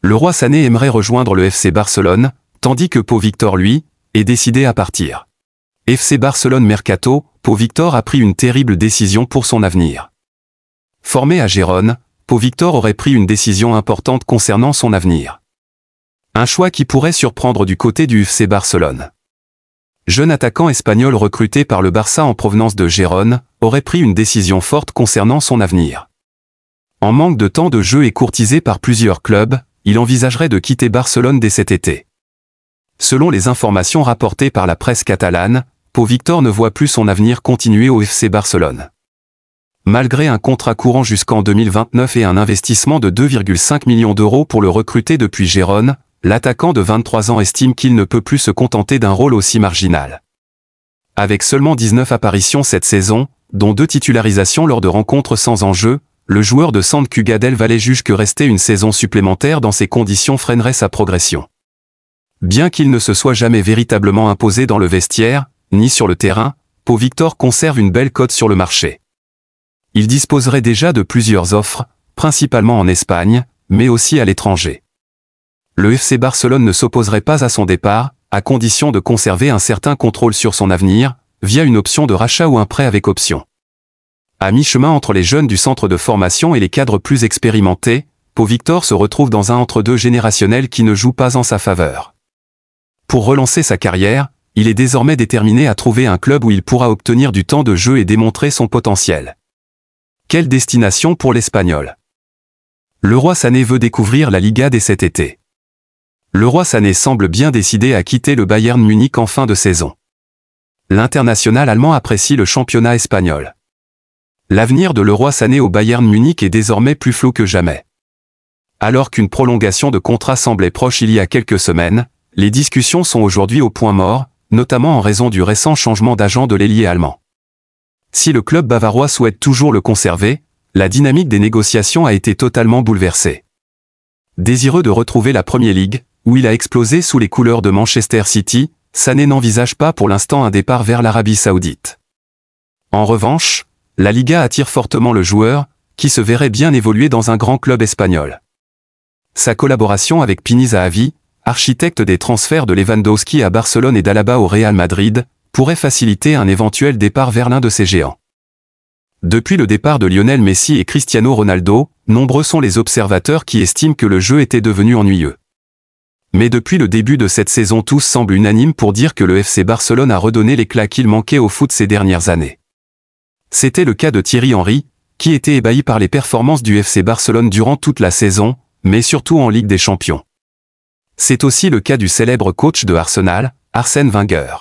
Le roi Sané aimerait rejoindre le FC Barcelone, tandis que Pau Victor, lui, est décidé à partir. FC Barcelone Mercato, Pau Victor a pris une terrible décision pour son avenir. Formé à Gérone, Pau Victor aurait pris une décision importante concernant son avenir. Un choix qui pourrait surprendre du côté du FC Barcelone. Jeune attaquant espagnol recruté par le Barça en provenance de Gérone, aurait pris une décision forte concernant son avenir. En manque de temps de jeu et courtisé par plusieurs clubs, il envisagerait de quitter Barcelone dès cet été. Selon les informations rapportées par la presse catalane, Pau Victor ne voit plus son avenir continuer au FC Barcelone. Malgré un contrat courant jusqu'en 2029 et un investissement de 2,5 millions d'euros pour le recruter depuis Gérone, l'attaquant de 23 ans estime qu'il ne peut plus se contenter d'un rôle aussi marginal. Avec seulement 19 apparitions cette saison, dont 2 titularisations lors de rencontres sans enjeu, le joueur de Sant Cugat del Vallès juge que rester une saison supplémentaire dans ces conditions freinerait sa progression. Bien qu'il ne se soit jamais véritablement imposé dans le vestiaire, ni sur le terrain, Pau Victor conserve une belle cote sur le marché. Il disposerait déjà de plusieurs offres, principalement en Espagne, mais aussi à l'étranger. Le FC Barcelone ne s'opposerait pas à son départ, à condition de conserver un certain contrôle sur son avenir, via une option de rachat ou un prêt avec option. À mi-chemin entre les jeunes du centre de formation et les cadres plus expérimentés, Pau Victor se retrouve dans un entre-deux générationnel qui ne joue pas en sa faveur. Pour relancer sa carrière, il est désormais déterminé à trouver un club où il pourra obtenir du temps de jeu et démontrer son potentiel. Quelle destination pour l'Espagnol? Le roi Sané veut découvrir la Liga dès cet été. Le roi Sané semble bien décidé à quitter le Bayern Munich en fin de saison. L'international allemand apprécie le championnat espagnol. L'avenir de Leroy Sané au Bayern Munich est désormais plus flou que jamais. Alors qu'une prolongation de contrat semblait proche il y a quelques semaines, les discussions sont aujourd'hui au point mort, notamment en raison du récent changement d'agent de l'ailier allemand. Si le club bavarois souhaite toujours le conserver, la dynamique des négociations a été totalement bouleversée. Désireux de retrouver la Premier League, où il a explosé sous les couleurs de Manchester City, Sané n'envisage pas pour l'instant un départ vers l'Arabie Saoudite. En revanche, la Liga attire fortement le joueur, qui se verrait bien évoluer dans un grand club espagnol. Sa collaboration avec Pini Zahavi, architecte des transferts de Lewandowski à Barcelone et d'Alaba au Real Madrid, pourrait faciliter un éventuel départ vers l'un de ces géants. Depuis le départ de Lionel Messi et Cristiano Ronaldo, nombreux sont les observateurs qui estiment que le jeu était devenu ennuyeux. Mais depuis le début de cette saison, tous semblent unanimes pour dire que le FC Barcelone a redonné l'éclat qu'il manquait au foot ces dernières années. C'était le cas de Thierry Henry, qui était ébahi par les performances du FC Barcelone durant toute la saison, mais surtout en Ligue des Champions. C'est aussi le cas du célèbre coach de Arsenal, Arsène Wenger.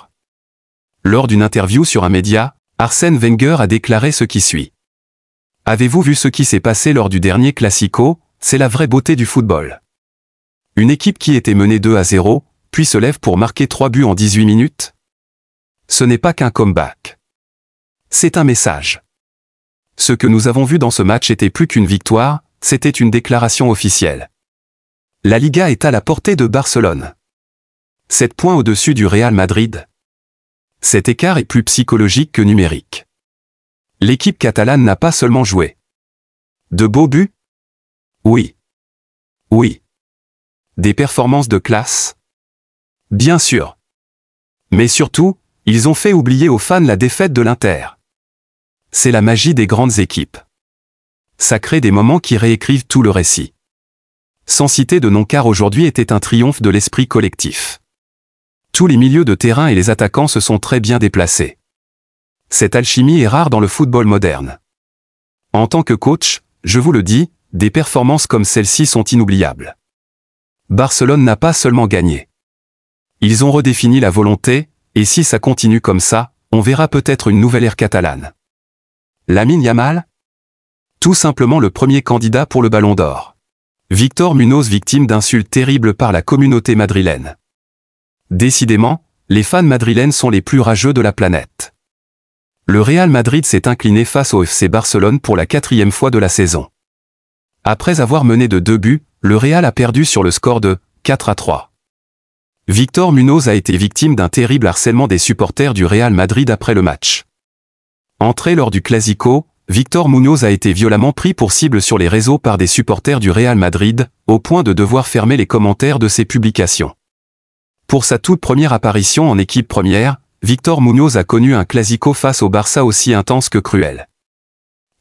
Lors d'une interview sur un média, Arsène Wenger a déclaré ce qui suit. « Avez-vous vu ce qui s'est passé lors du dernier Classico? C'est la vraie beauté du football. Une équipe qui était menée 2-0, puis se lève pour marquer 3 buts en 18 minutes. Ce n'est pas qu'un comeback. C'est un message. Ce que nous avons vu dans ce match était plus qu'une victoire, c'était une déclaration officielle. La Liga est à la portée de Barcelone. 7 points au-dessus du Real Madrid. Cet écart est plus psychologique que numérique. L'équipe catalane n'a pas seulement joué. De beaux buts? Oui. Oui. Des performances de classe? Bien sûr. Mais surtout, ils ont fait oublier aux fans la défaite de l'Inter. C'est la magie des grandes équipes. Ça crée des moments qui réécrivent tout le récit. Sans citer de nom, car aujourd'hui était un triomphe de l'esprit collectif. Tous les milieux de terrain et les attaquants se sont très bien déplacés. Cette alchimie est rare dans le football moderne. En tant que coach, je vous le dis, des performances comme celle-ci sont inoubliables. Barcelone n'a pas seulement gagné. Ils ont redéfini la volonté, et si ça continue comme ça, on verra peut-être une nouvelle ère catalane. Lamine Yamal? Tout simplement le premier candidat pour le Ballon d'Or. Victor Munoz victime d'insultes terribles par la communauté madrilène. Décidément, les fans madrilènes sont les plus rageux de la planète. Le Real Madrid s'est incliné face au FC Barcelone pour la 4e fois de la saison. Après avoir mené de 2 buts, le Real a perdu sur le score de 4-3. Victor Munoz a été victime d'un terrible harcèlement des supporters du Real Madrid après le match. Entré lors du Classico, Victor Muñoz a été violemment pris pour cible sur les réseaux par des supporters du Real Madrid, au point de devoir fermer les commentaires de ses publications. Pour sa toute première apparition en équipe première, Victor Muñoz a connu un classico face au Barça aussi intense que cruel.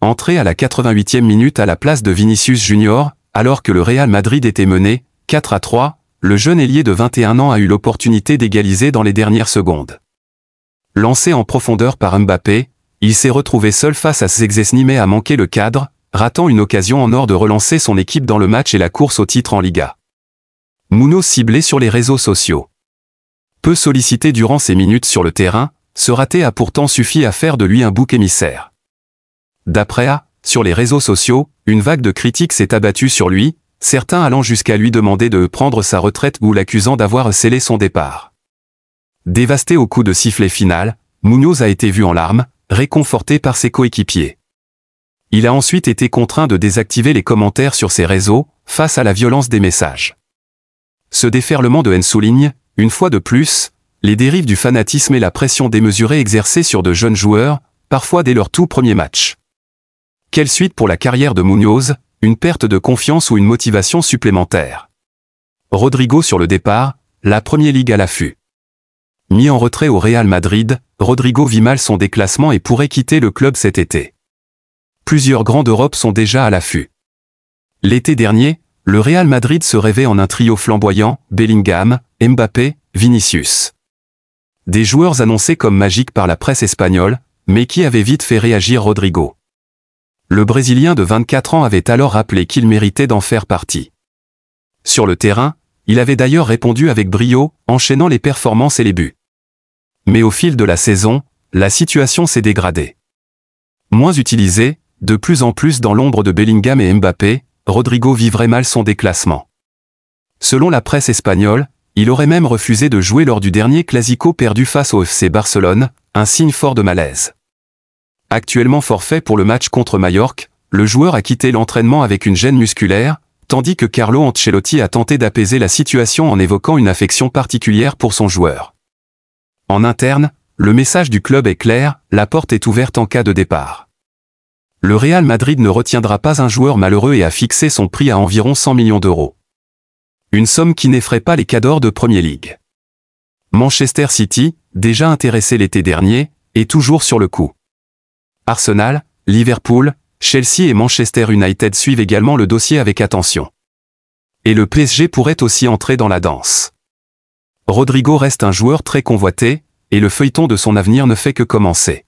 Entré à la 88e minute à la place de Vinicius Junior, alors que le Real Madrid était mené 4-3, le jeune ailier de 21 ans a eu l'opportunité d'égaliser dans les dernières secondes. Lancé en profondeur par Mbappé, il s'est retrouvé seul face à Szczęsny mais a manqué le cadre, ratant une occasion en or de relancer son équipe dans le match et la course au titre en Liga. Muñoz ciblé sur les réseaux sociaux. Peu sollicité durant ses minutes sur le terrain, ce raté a pourtant suffi à faire de lui un bouc émissaire. D'après A, sur les réseaux sociaux, une vague de critiques s'est abattue sur lui, certains allant jusqu'à lui demander de prendre sa retraite ou l'accusant d'avoir scellé son départ. Dévasté au coup de sifflet final, Muñoz a été vu en larmes, réconforté par ses coéquipiers. Il a ensuite été contraint de désactiver les commentaires sur ses réseaux, face à la violence des messages. Ce déferlement de haine souligne, une fois de plus, les dérives du fanatisme et la pression démesurée exercée sur de jeunes joueurs, parfois dès leur tout premier match. Quelle suite pour la carrière de Muñoz, une perte de confiance ou une motivation supplémentaire? Rodrigo sur le départ, la Premier League à l'affût. Mis en retrait au Real Madrid, Rodrigo vit mal son déclassement et pourrait quitter le club cet été. Plusieurs grands d'Europe sont déjà à l'affût. L'été dernier, le Real Madrid se rêvait en un trio flamboyant, Bellingham, Mbappé, Vinicius. Des joueurs annoncés comme magiques par la presse espagnole, mais qui avaient vite fait réagir Rodrigo. Le Brésilien de 24 ans avait alors rappelé qu'il méritait d'en faire partie. Sur le terrain, il avait d'ailleurs répondu avec brio, enchaînant les performances et les buts. Mais au fil de la saison, la situation s'est dégradée. Moins utilisé, de plus en plus dans l'ombre de Bellingham et Mbappé, Rodrigo vivrait mal son déclassement. Selon la presse espagnole, il aurait même refusé de jouer lors du dernier Clasico perdu face au FC Barcelone, un signe fort de malaise. Actuellement forfait pour le match contre Majorque, le joueur a quitté l'entraînement avec une gêne musculaire, tandis que Carlo Ancelotti a tenté d'apaiser la situation en évoquant une affection particulière pour son joueur. En interne, le message du club est clair, la porte est ouverte en cas de départ. Le Real Madrid ne retiendra pas un joueur malheureux et a fixé son prix à environ 100 millions d'euros. Une somme qui n'effraie pas les cadors de Premier League. Manchester City, déjà intéressé l'été dernier, est toujours sur le coup. Arsenal, Liverpool, Chelsea et Manchester United suivent également le dossier avec attention. Et le PSG pourrait aussi entrer dans la danse. Rodrigo reste un joueur très convoité, et le feuilleton de son avenir ne fait que commencer.